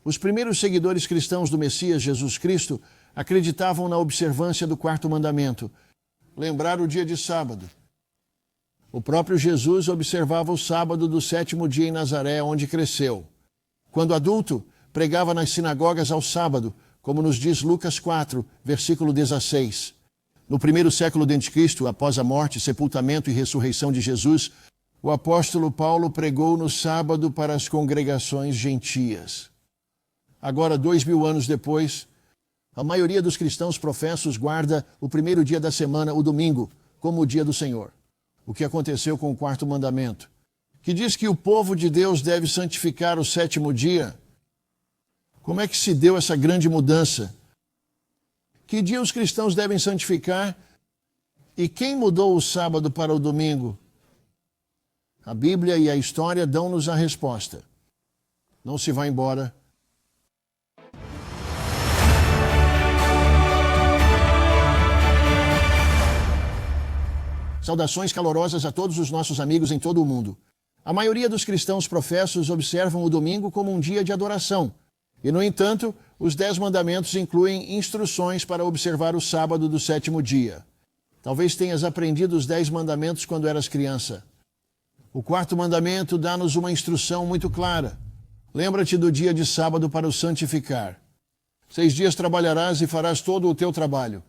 Os primeiros seguidores cristãos do Messias Jesus Cristo acreditavam na observância do quarto mandamento, lembrar o dia de sábado. O próprio Jesus observava o sábado do sétimo dia em Nazaré, onde cresceu. Quando adulto, pregava nas sinagogas ao sábado, como nos diz Lucas 4, versículo 16. No primeiro século d.C., após a morte, sepultamento e ressurreição de Jesus, o apóstolo Paulo pregou no sábado para as congregações gentias. Agora, 2000 anos depois, a maioria dos cristãos professos guarda o primeiro dia da semana, o domingo, como o dia do Senhor. O que aconteceu com o quarto mandamento, que diz que o povo de Deus deve santificar o sétimo dia. Como é que se deu essa grande mudança? Que dia os cristãos devem santificar? E quem mudou o sábado para o domingo? A Bíblia e a história dão-nos a resposta. Não se vá embora. Saudações calorosas a todos os nossos amigos em todo o mundo. A maioria dos cristãos professos observam o domingo como um dia de adoração. E, no entanto, os 10 mandamentos incluem instruções para observar o sábado do sétimo dia. Talvez tenhas aprendido os 10 mandamentos quando eras criança. O quarto mandamento dá-nos uma instrução muito clara. Lembra-te do dia de sábado para o santificar. 6 dias trabalharás e farás todo o teu trabalho.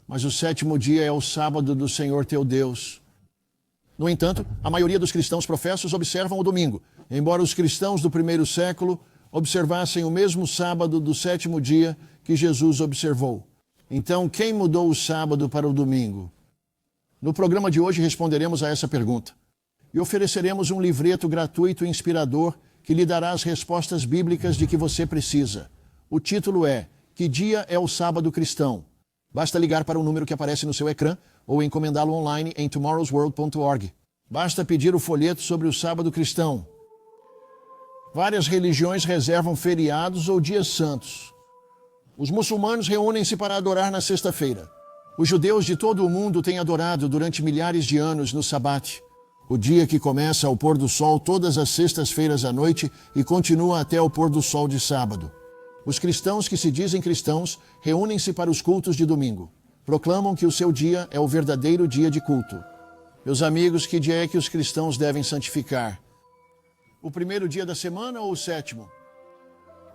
Mas o sétimo dia é o sábado do Senhor teu Deus. No entanto, a maioria dos cristãos professos observam o domingo, embora os cristãos do primeiro século observassem o mesmo sábado do sétimo dia que Jesus observou. Então, quem mudou o sábado para o domingo? No programa de hoje responderemos a essa pergunta e ofereceremos um livreto gratuito e inspirador que lhe dará as respostas bíblicas de que você precisa. O título é Que Dia é o Sábado Cristão? Basta ligar para o número que aparece no seu ecrã ou encomendá-lo online em tomorrowsworld.org. Basta pedir o folheto sobre o sábado cristão. Várias religiões reservam feriados ou dias santos. Os muçulmanos reúnem-se para adorar na sexta-feira. Os judeus de todo o mundo têm adorado durante milhares de anos no Sabate, o dia que começa ao pôr do sol todas as sextas-feiras à noite e continua até o pôr do sol de sábado. Os cristãos que se dizem cristãos reúnem-se para os cultos de domingo. Proclamam que o seu dia é o verdadeiro dia de culto. Meus amigos, que dia é que os cristãos devem santificar? O primeiro dia da semana ou o sétimo?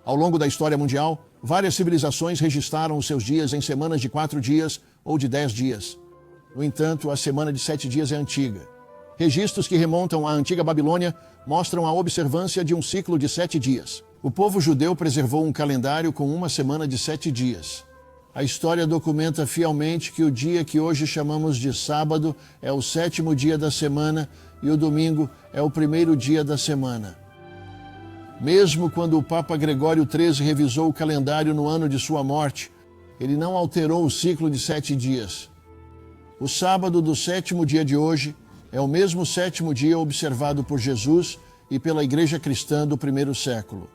Ao longo da história mundial, várias civilizações registraram os seus dias em semanas de 4 dias ou de 10 dias. No entanto, a semana de 7 dias é antiga. Registros que remontam à antiga Babilônia mostram a observância de um ciclo de 7 dias. O povo judeu preservou um calendário com uma semana de 7 dias. A história documenta fielmente que o dia que hoje chamamos de sábado é o 7º dia da semana e o domingo é o 1º dia da semana. Mesmo quando o Papa Gregório XIII revisou o calendário no ano de sua morte, ele não alterou o ciclo de 7 dias. O sábado do 7º dia de hoje é o mesmo 7º dia observado por Jesus e pela Igreja Cristã do primeiro século.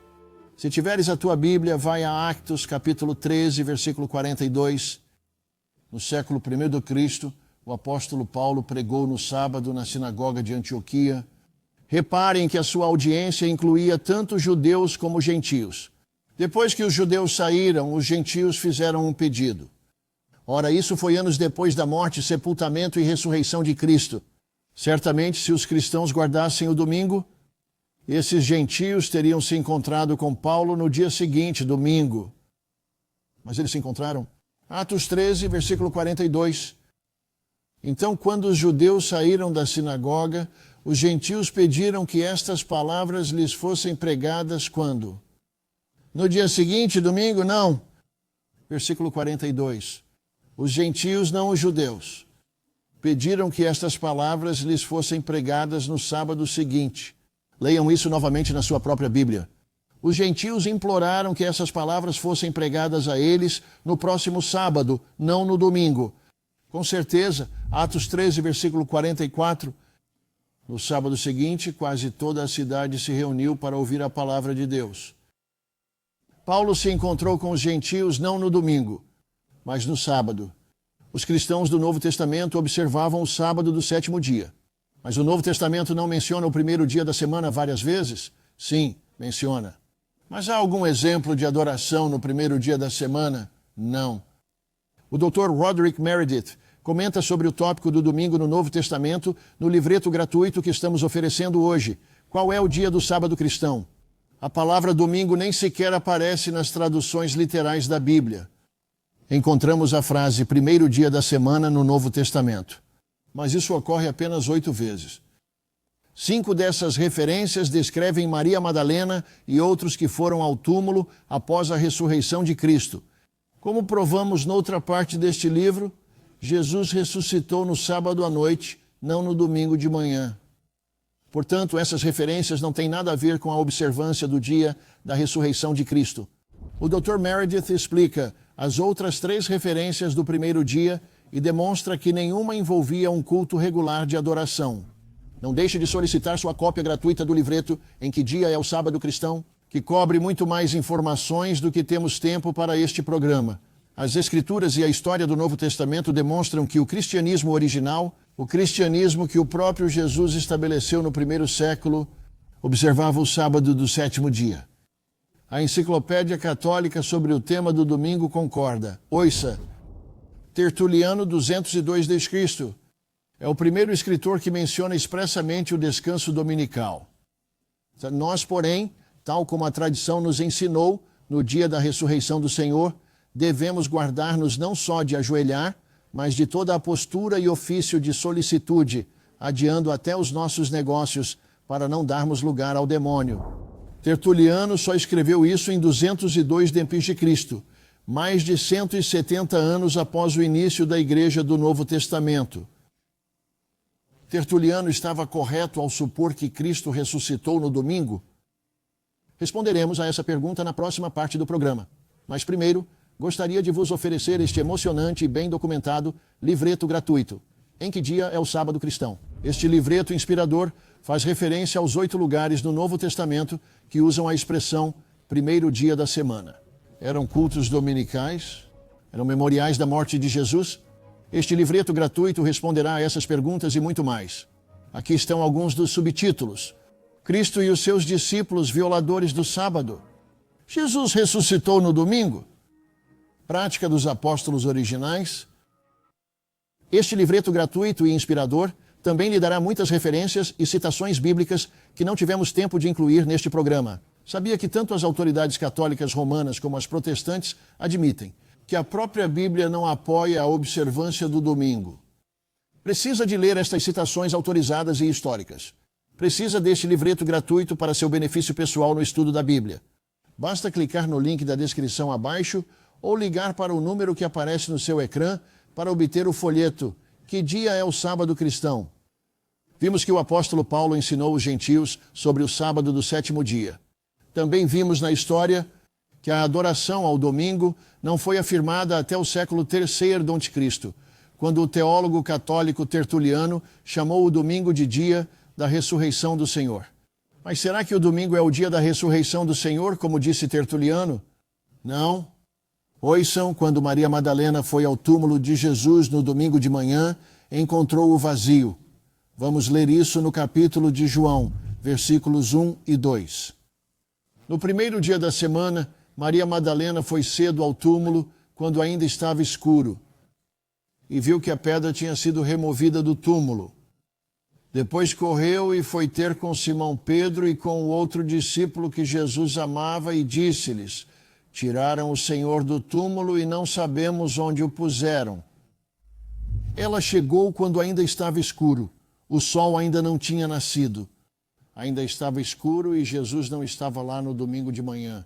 Se tiveres a tua Bíblia, vai a Atos, capítulo 13, versículo 42. No século I do Cristo, o apóstolo Paulo pregou no sábado na sinagoga de Antioquia. Reparem que a sua audiência incluía tanto judeus como gentios. Depois que os judeus saíram, os gentios fizeram um pedido. Ora, isso foi anos depois da morte, sepultamento e ressurreição de Cristo. Certamente, se os cristãos guardassem o domingo, esses gentios teriam se encontrado com Paulo no dia seguinte, domingo. Mas eles se encontraram? Atos 13, versículo 42. Então, quando os judeus saíram da sinagoga, os gentios pediram que estas palavras lhes fossem pregadas quando? No dia seguinte, domingo? Não. Versículo 42. Os gentios, não os judeus, pediram que estas palavras lhes fossem pregadas no sábado seguinte. Leiam isso novamente na sua própria Bíblia. Os gentios imploraram que essas palavras fossem pregadas a eles no próximo sábado, não no domingo. Com certeza, Atos 13, versículo 44, no sábado seguinte, quase toda a cidade se reuniu para ouvir a palavra de Deus. Paulo se encontrou com os gentios não no domingo, mas no sábado. Os cristãos do Novo Testamento observavam o sábado do 7º dia. Mas o Novo Testamento não menciona o primeiro dia da semana várias vezes? Sim, menciona. Mas há algum exemplo de adoração no primeiro dia da semana? Não. O Dr. Roderick Meredith comenta sobre o tópico do domingo no Novo Testamento no livreto gratuito que estamos oferecendo hoje. Qual é o dia do sábado cristão? A palavra domingo nem sequer aparece nas traduções literais da Bíblia. Encontramos a frase primeiro dia da semana no Novo Testamento. Mas isso ocorre apenas 8 vezes. 5 dessas referências descrevem Maria Madalena e outros que foram ao túmulo após a ressurreição de Cristo. Como provamos noutra parte deste livro, Jesus ressuscitou no sábado à noite, não no domingo de manhã. Portanto, essas referências não têm nada a ver com a observância do dia da ressurreição de Cristo. O Dr. Meredith explica as outras 3 referências do primeiro dia e demonstra que nenhuma envolvia um culto regular de adoração. Não deixe de solicitar sua cópia gratuita do livreto Em Que Dia é o Sábado Cristão, que cobre muito mais informações do que temos tempo para este programa. As Escrituras e a história do Novo Testamento demonstram que o cristianismo original, o cristianismo que o próprio Jesus estabeleceu no primeiro século, observava o sábado do 7º dia. A Enciclopédia Católica sobre o tema do domingo concorda. Ouça, Tertuliano 202 d.C. é o primeiro escritor que menciona expressamente o descanso dominical. Nós, porém, tal como a tradição nos ensinou, no dia da ressurreição do Senhor, devemos guardar-nos não só de ajoelhar, mas de toda a postura e ofício de solicitude, adiando até os nossos negócios, para não darmos lugar ao demônio. Tertuliano só escreveu isso em 202 d.C., mais de 170 anos após o início da Igreja do Novo Testamento. Tertuliano estava correto ao supor que Cristo ressuscitou no domingo? Responderemos a essa pergunta na próxima parte do programa. Mas primeiro, gostaria de vos oferecer este emocionante e bem documentado livreto gratuito. Em Que Dia é o Sábado Cristão? Este livreto inspirador faz referência aos 8 lugares no Novo Testamento que usam a expressão primeiro dia da semana. Eram cultos dominicais? Eram memoriais da morte de Jesus? Este livreto gratuito responderá a essas perguntas e muito mais. Aqui estão alguns dos subtítulos. Cristo e os seus discípulos violadores do sábado. Jesus ressuscitou no domingo? Prática dos apóstolos originais. Este livreto gratuito e inspirador também lhe dará muitas referências e citações bíblicas que não tivemos tempo de incluir neste programa. Sabia que tanto as autoridades católicas romanas como as protestantes admitem que a própria Bíblia não apoia a observância do domingo. Precisa de ler estas citações autorizadas e históricas. Precisa deste livreto gratuito para seu benefício pessoal no estudo da Bíblia. Basta clicar no link da descrição abaixo ou ligar para o número que aparece no seu ecrã para obter o folheto Que Dia é o Sábado Cristão? Vimos que o apóstolo Paulo ensinou os gentios sobre o sábado do 7º dia. Também vimos na história que a adoração ao domingo não foi afirmada até o século III d.C., quando o teólogo católico Tertuliano chamou o domingo de dia da ressurreição do Senhor. Mas será que o domingo é o dia da ressurreição do Senhor, como disse Tertuliano? Não. Ouçam, quando Maria Madalena foi ao túmulo de Jesus no domingo de manhã, encontrou-o vazio. Vamos ler isso no capítulo de João, versículos 1 e 2. No primeiro dia da semana, Maria Madalena foi cedo ao túmulo, quando ainda estava escuro, e viu que a pedra tinha sido removida do túmulo. Depois correu e foi ter com Simão Pedro e com o outro discípulo que Jesus amava e disse-lhes: tiraram o Senhor do túmulo e não sabemos onde o puseram. Ela chegou quando ainda estava escuro. O sol ainda não tinha nascido. Ainda estava escuro e Jesus não estava lá no domingo de manhã.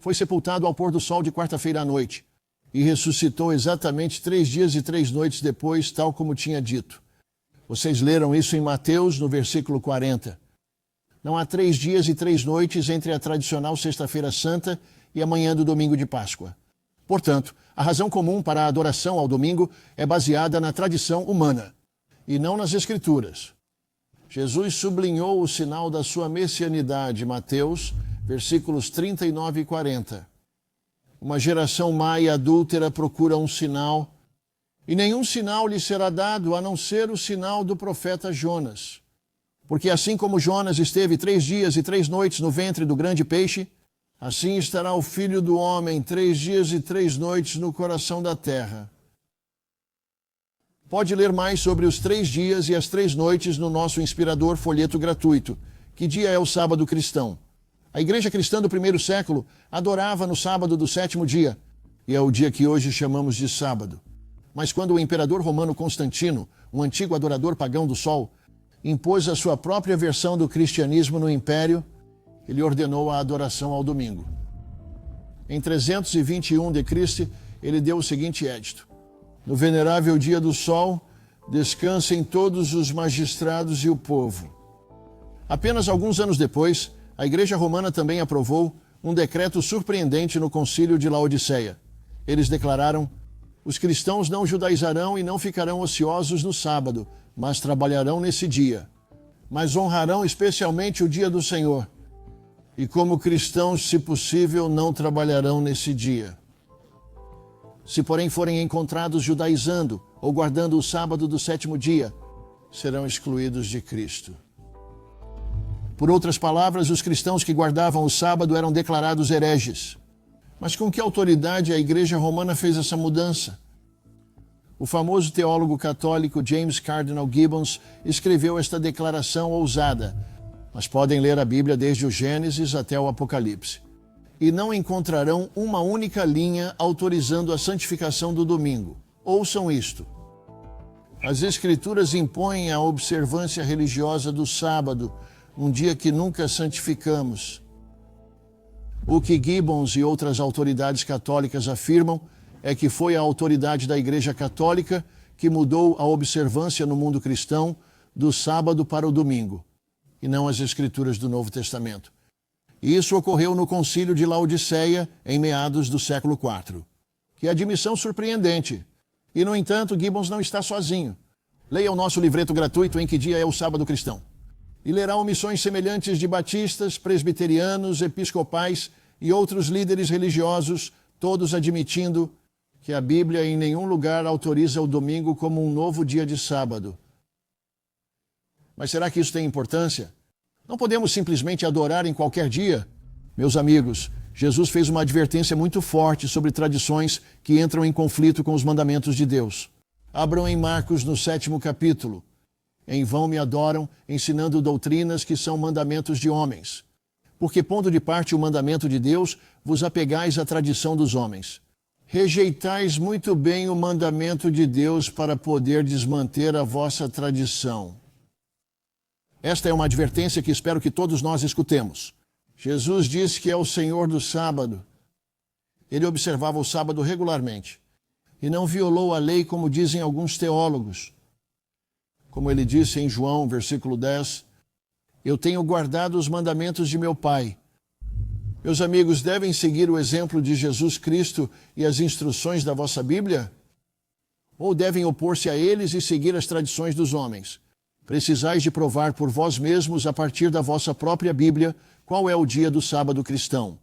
Foi sepultado ao pôr do sol de quarta-feira à noite e ressuscitou exatamente 3 dias e 3 noites depois, tal como tinha dito. Vocês leram isso em Mateus, no versículo 40. Não há 3 dias e 3 noites entre a tradicional Sexta-feira Santa e a manhã do domingo de Páscoa. Portanto, a razão comum para a adoração ao domingo é baseada na tradição humana e não nas Escrituras. Jesus sublinhou o sinal da sua messianidade, Mateus, versículos 39 e 40. Uma geração má e adúltera procura um sinal, e nenhum sinal lhe será dado a não ser o sinal do profeta Jonas. Porque assim como Jonas esteve 3 dias e 3 noites no ventre do grande peixe, Assim estará o Filho do Homem 3 dias e 3 noites no coração da terra. Pode ler mais sobre os 3 dias e as 3 noites no nosso inspirador folheto gratuito. Que dia é o sábado cristão? A igreja cristã do primeiro século adorava no sábado do 7º dia, e é o dia que hoje chamamos de sábado. Mas quando o imperador romano Constantino, um antigo adorador pagão do sol, impôs a sua própria versão do cristianismo no império, ele ordenou a adoração ao domingo. Em 321 d.C., ele deu o seguinte édito: no venerável dia do sol, descansem todos os magistrados e o povo. Apenas alguns anos depois, a Igreja Romana também aprovou um decreto surpreendente no Concílio de Laodiceia. Eles declararam: os cristãos não judaizarão e não ficarão ociosos no sábado, mas trabalharão nesse dia. Mas honrarão especialmente o dia do Senhor. E como cristãos, se possível, não trabalharão nesse dia. Se, porém, forem encontrados judaizando ou guardando o sábado do 7º dia, serão excluídos de Cristo. Por outras palavras, os cristãos que guardavam o sábado eram declarados hereges. Mas com que autoridade a Igreja Romana fez essa mudança? O famoso teólogo católico James Cardinal Gibbons escreveu esta declaração ousada, mas podem ler a Bíblia desde o Gênesis até o Apocalipse. E não encontrarão uma única linha autorizando a santificação do domingo. Ouçam isto. As Escrituras impõem a observância religiosa do sábado, um dia que nunca santificamos. O que Gibbons e outras autoridades católicas afirmam é que foi a autoridade da Igreja Católica que mudou a observância no mundo cristão do sábado para o domingo, e não as Escrituras do Novo Testamento. E isso ocorreu no Concílio de Laodiceia, em meados do século IV. Que admissão surpreendente. E, no entanto, Gibbons não está sozinho. Leia o nosso livreto gratuito Em Que Dia é o Sábado Cristão. E lerá omissões semelhantes de batistas, presbiterianos, episcopais e outros líderes religiosos, todos admitindo que a Bíblia em nenhum lugar autoriza o domingo como um novo dia de sábado. Mas será que isso tem importância? Não podemos simplesmente adorar em qualquer dia? Meus amigos, Jesus fez uma advertência muito forte sobre tradições que entram em conflito com os mandamentos de Deus. Abram em Marcos no 7º capítulo. Em vão me adoram, ensinando doutrinas que são mandamentos de homens. Porque, pondo de parte o mandamento de Deus, vos apegais à tradição dos homens. Rejeitais muito bem o mandamento de Deus para poder desmanter a vossa tradição. Esta é uma advertência que espero que todos nós escutemos. Jesus disse que é o Senhor do sábado. Ele observava o sábado regularmente e não violou a lei como dizem alguns teólogos. Como ele disse em João, versículo 10, eu tenho guardado os mandamentos de meu Pai. Meus amigos, devem seguir o exemplo de Jesus Cristo e as instruções da vossa Bíblia? Ou devem opor-se a eles e seguir as tradições dos homens? Precisais de provar por vós mesmos, a partir da vossa própria Bíblia, qual é o dia do sábado cristão.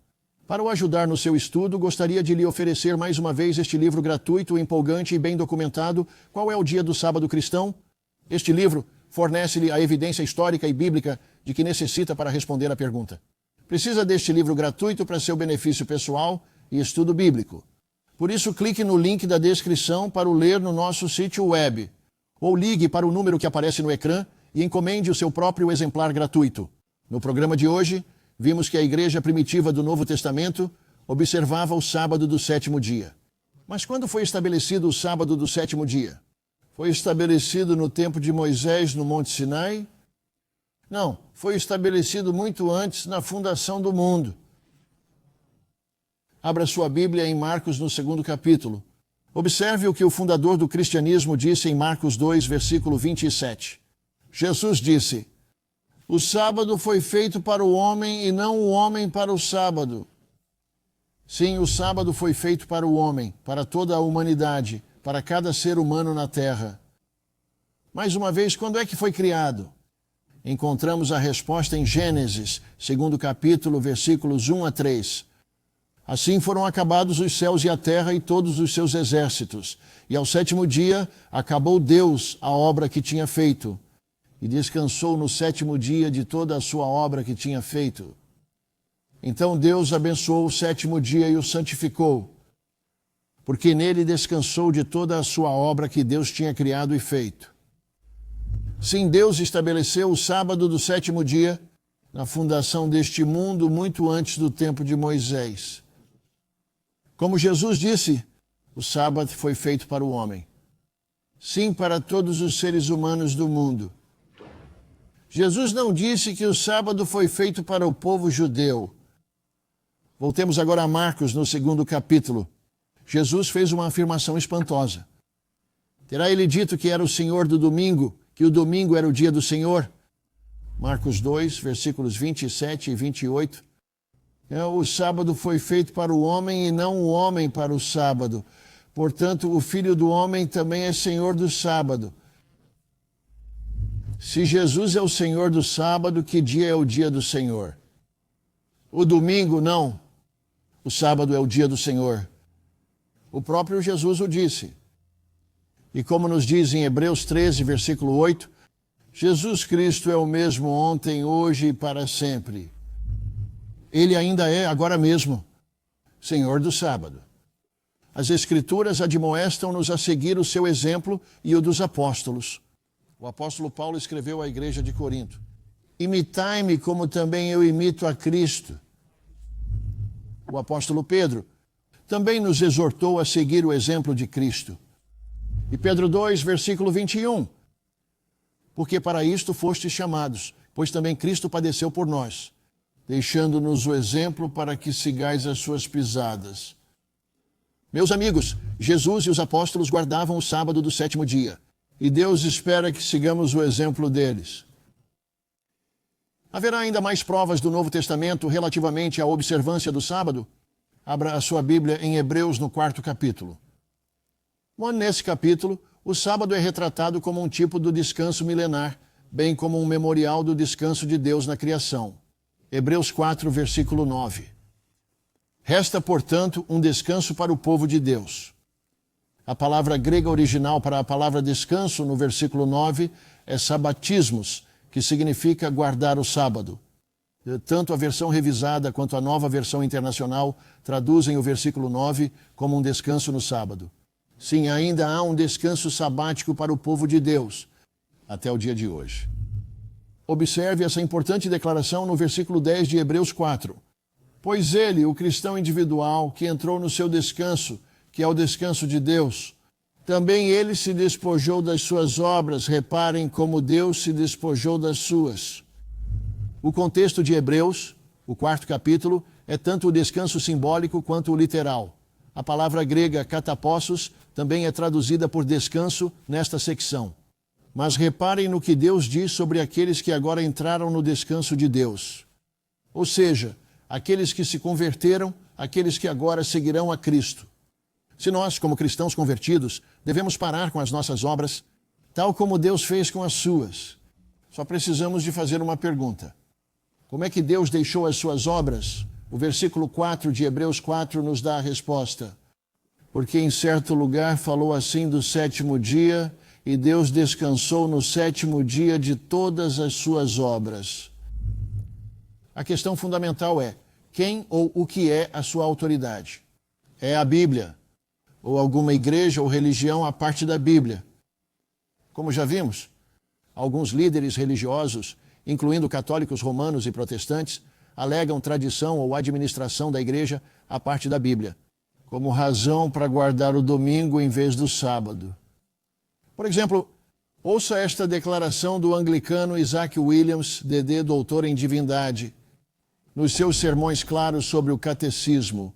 Para o ajudar no seu estudo, gostaria de lhe oferecer mais uma vez este livro gratuito, empolgante e bem documentado, Qual é o dia do sábado cristão? Este livro fornece-lhe a evidência histórica e bíblica de que necessita para responder à pergunta. Precisa deste livro gratuito para seu benefício pessoal e estudo bíblico. Por isso, clique no link da descrição para o ler no nosso sítio web. Ou ligue para o número que aparece no ecrã e encomende o seu próprio exemplar gratuito. No programa de hoje, vimos que a igreja primitiva do Novo Testamento observava o sábado do 7º dia. Mas quando foi estabelecido o sábado do 7º dia? Foi estabelecido no tempo de Moisés no Monte Sinai? Não, foi estabelecido muito antes, na fundação do mundo. Abra sua Bíblia em Marcos no 2º capítulo. Observe o que o fundador do cristianismo disse em Marcos 2, versículo 27. Jesus disse: o sábado foi feito para o homem e não o homem para o sábado. Sim, o sábado foi feito para o homem, para toda a humanidade, para cada ser humano na terra. Mais uma vez, quando é que foi criado? Encontramos a resposta em Gênesis, 2º capítulo, versículos 1 a 3. Assim foram acabados os céus e a terra e todos os seus exércitos. E ao 7º dia acabou Deus a obra que tinha feito, e descansou no 7º dia de toda a sua obra que tinha feito. Então Deus abençoou o sétimo dia e o santificou, porque nele descansou de toda a sua obra que Deus tinha criado e feito. Sim, Deus estabeleceu o sábado do sétimo dia na fundação deste mundo muito antes do tempo de Moisés. Como Jesus disse, o sábado foi feito para o homem. Sim, para todos os seres humanos do mundo. Jesus não disse que o sábado foi feito para o povo judeu. Voltemos agora a Marcos, no 2º capítulo. Jesus fez uma afirmação espantosa. Terá ele dito que era o Senhor do domingo, que o domingo era o dia do Senhor? Marcos 2, versículos 27 e 28. O sábado foi feito para o homem e não o homem para o sábado. Portanto, o Filho do Homem também é Senhor do sábado. Se Jesus é o Senhor do sábado, que dia é o dia do Senhor? O domingo, não. O sábado é o dia do Senhor. O próprio Jesus o disse. E como nos diz em Hebreus 13, versículo 8, Jesus Cristo é o mesmo ontem, hoje e para sempre. Ele ainda é, agora mesmo, Senhor do sábado. As Escrituras admoestam-nos a seguir o seu exemplo e o dos apóstolos. O apóstolo Paulo escreveu à igreja de Corinto: imitai-me como também eu imito a Cristo. O apóstolo Pedro também nos exortou a seguir o exemplo de Cristo. E Pedro 2, versículo 21. Porque para isto fostes chamados, pois também Cristo padeceu por nós, deixando-nos o exemplo para que sigais as suas pisadas. Meus amigos, Jesus e os apóstolos guardavam o sábado do sétimo dia, e Deus espera que sigamos o exemplo deles. Haverá ainda mais provas do Novo Testamento relativamente à observância do sábado? Abra a sua Bíblia em Hebreus, no 4º capítulo. Nesse capítulo, o sábado é retratado como um tipo do descanso milenar, bem como um memorial do descanso de Deus na criação. Hebreus 4, versículo 9. Resta, portanto, um descanso para o povo de Deus. A palavra grega original para a palavra descanso, no versículo 9, é sabatismos, que significa guardar o sábado. Tanto a versão revisada quanto a nova versão internacional traduzem o versículo 9 como um descanso no sábado. Sim, ainda há um descanso sabático para o povo de Deus, até o dia de hoje. Observe essa importante declaração no versículo 10 de Hebreus 4. Pois ele, o cristão individual, que entrou no seu descanso, que é o descanso de Deus, também ele se despojou das suas obras. Reparem como Deus se despojou das suas. O contexto de Hebreus, o 4º capítulo, é tanto o descanso simbólico quanto o literal. A palavra grega katapossos também é traduzida por descanso nesta secção. Mas reparem no que Deus diz sobre aqueles que agora entraram no descanso de Deus. Ou seja, aqueles que se converteram, aqueles que agora seguirão a Cristo. Se nós, como cristãos convertidos, devemos parar com as nossas obras, tal como Deus fez com as suas, só precisamos de fazer uma pergunta. Como é que Deus deixou as suas obras? O versículo 4 de Hebreus 4 nos dá a resposta. Porque em certo lugar falou assim do sétimo dia, e Deus descansou no sétimo dia de todas as suas obras. A questão fundamental é: quem ou o que é a sua autoridade? É a Bíblia, ou alguma igreja ou religião à parte da Bíblia? Como já vimos, alguns líderes religiosos, incluindo católicos romanos e protestantes, alegam tradição ou administração da igreja à parte da Bíblia, como razão para guardar o domingo em vez do sábado. Por exemplo, ouça esta declaração do anglicano Isaac Williams, D.D., doutor em divindade, nos seus sermões claros sobre o catecismo.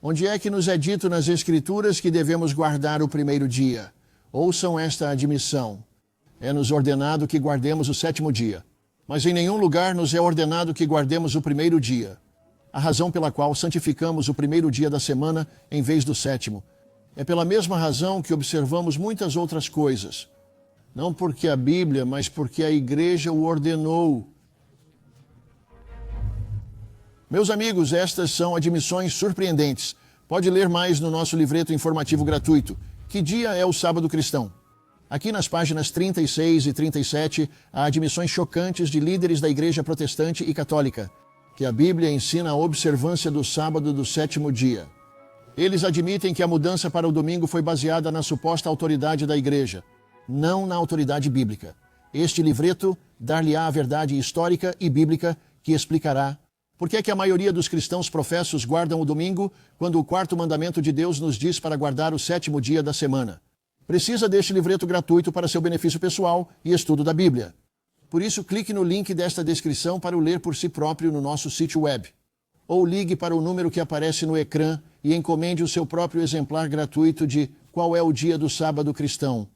Onde é que nos é dito nas Escrituras que devemos guardar o primeiro dia? Ouçam esta admissão. É-nos ordenado que guardemos o sétimo dia, mas em nenhum lugar nos é ordenado que guardemos o primeiro dia. A razão pela qual santificamos o primeiro dia da semana em vez do sétimo é pela mesma razão que observamos muitas outras coisas. Não porque a Bíblia, mas porque a igreja o ordenou. Meus amigos, estas são admissões surpreendentes. Pode ler mais no nosso livreto informativo gratuito. Que dia é o sábado cristão? Aqui nas páginas 36 e 37 há admissões chocantes de líderes da igreja protestante e católica. que a Bíblia ensina a observância do sábado do sétimo dia. Eles admitem que a mudança para o domingo foi baseada na suposta autoridade da igreja, não na autoridade bíblica. Este livreto dar-lhe-á a verdade histórica e bíblica que explicará por que é que a maioria dos cristãos professos guardam o domingo quando o quarto mandamento de Deus nos diz para guardar o sétimo dia da semana. Precisa deste livreto gratuito para seu benefício pessoal e estudo da Bíblia. Por isso, clique no link desta descrição para o ler por si próprio no nosso sítio web. Ou ligue para o número que aparece no ecrã e encomende o seu próprio exemplar gratuito de Qual é o Dia do Sábado Cristão.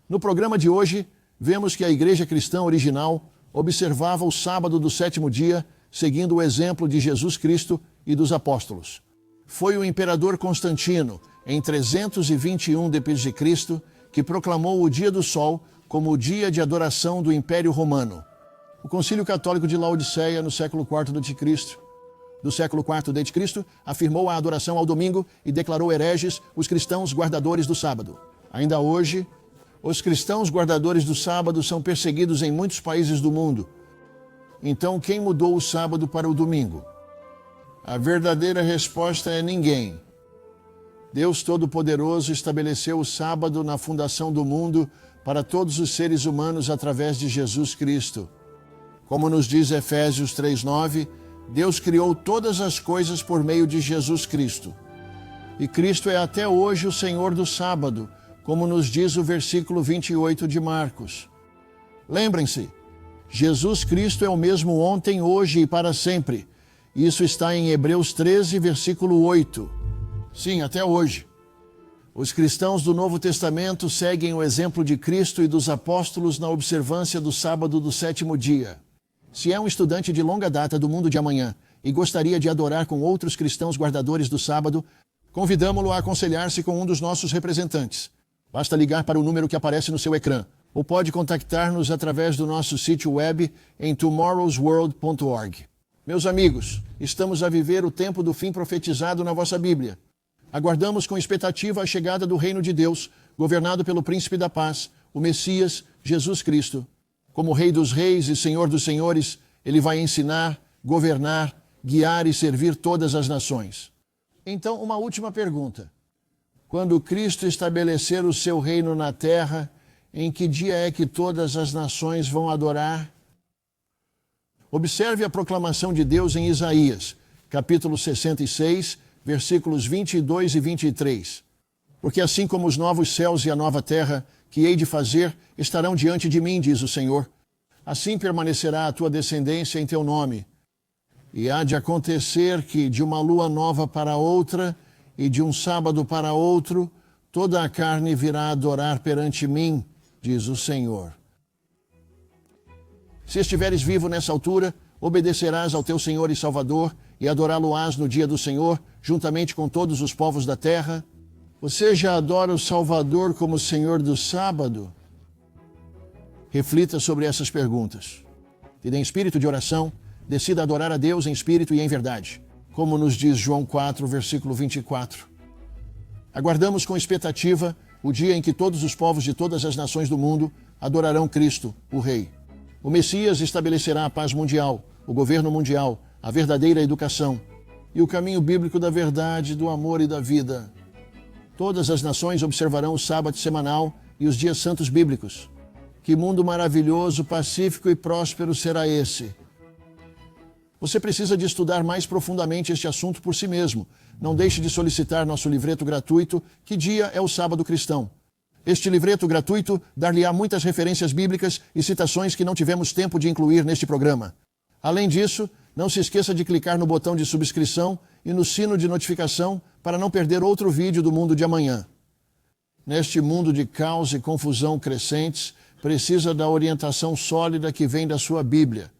No programa de hoje, vemos que a Igreja Cristã original observava o sábado do sétimo dia, seguindo o exemplo de Jesus Cristo e dos apóstolos. Foi o imperador Constantino, em 321 d.C., que proclamou o dia do sol como o dia de adoração do Império Romano. O Concílio Católico de Laodiceia, no século IV d.C., afirmou a adoração ao domingo e declarou hereges os cristãos guardadores do sábado. Ainda hoje, os cristãos guardadores do sábado são perseguidos em muitos países do mundo. Então, quem mudou o sábado para o domingo? A verdadeira resposta é ninguém. Deus Todo-Poderoso estabeleceu o sábado na fundação do mundo para todos os seres humanos através de Jesus Cristo. Como nos diz Efésios 3:9, Deus criou todas as coisas por meio de Jesus Cristo. E Cristo é até hoje o Senhor do sábado, como nos diz o versículo 28 de Marcos. Lembrem-se, Jesus Cristo é o mesmo ontem, hoje e para sempre. Isso está em Hebreus 13, versículo 8. Sim, até hoje. Os cristãos do Novo Testamento seguem o exemplo de Cristo e dos apóstolos na observância do sábado do sétimo dia. Se é um estudante de longa data do mundo de amanhã e gostaria de adorar com outros cristãos guardadores do sábado, convidamo-lo a aconselhar-se com um dos nossos representantes. Basta ligar para o número que aparece no seu ecrã, ou pode contactar-nos através do nosso sítio web em tomorrowsworld.org. Meus amigos, estamos a viver o tempo do fim profetizado na vossa Bíblia. Aguardamos com expectativa a chegada do reino de Deus, governado pelo Príncipe da Paz, o Messias, Jesus Cristo. Como Rei dos Reis e Senhor dos Senhores, ele vai ensinar, governar, guiar e servir todas as nações. Então, uma última pergunta. Quando Cristo estabelecer o seu reino na terra, em que dia é que todas as nações vão adorar? Observe a proclamação de Deus em Isaías, capítulo 66, versículos 22 e 23. Porque assim como os novos céus e a nova terra que hei de fazer estarão diante de mim, diz o Senhor, assim permanecerá a tua descendência em teu nome. E há de acontecer que de uma lua nova para outra e de um sábado para outro, toda a carne virá adorar perante mim, diz o Senhor. Se estiveres vivo nessa altura, obedecerás ao teu Senhor e Salvador e adorá-lo-ás no dia do Senhor, juntamente com todos os povos da terra. Você já adora o Salvador como Senhor do sábado? Reflita sobre essas perguntas. E em espírito de oração, decida adorar a Deus em espírito e em verdade, como nos diz João 4, versículo 24. Aguardamos com expectativa o dia em que todos os povos de todas as nações do mundo adorarão Cristo, o Rei. O Messias estabelecerá a paz mundial, o governo mundial, a verdadeira educação e o caminho bíblico da verdade, do amor e da vida. Todas as nações observarão o sábado semanal e os dias santos bíblicos. Que mundo maravilhoso, pacífico e próspero será esse? Você precisa de estudar mais profundamente este assunto por si mesmo. Não deixe de solicitar nosso livreto gratuito, Que Dia é o Sábado Cristão? Este livreto gratuito dar-lhe-á muitas referências bíblicas e citações que não tivemos tempo de incluir neste programa. Além disso, não se esqueça de clicar no botão de subscrição e no sino de notificação para não perder outro vídeo do mundo de amanhã. Neste mundo de caos e confusão crescentes, precisa da orientação sólida que vem da sua Bíblia.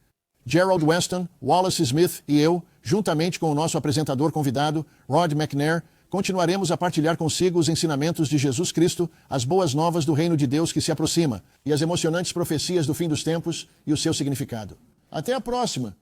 Gerald Weston, Wallace Smith e eu, juntamente com o nosso apresentador convidado, Rod McNair, continuaremos a partilhar consigo os ensinamentos de Jesus Cristo, as boas novas do reino de Deus que se aproxima e as emocionantes profecias do fim dos tempos e o seu significado. Até a próxima!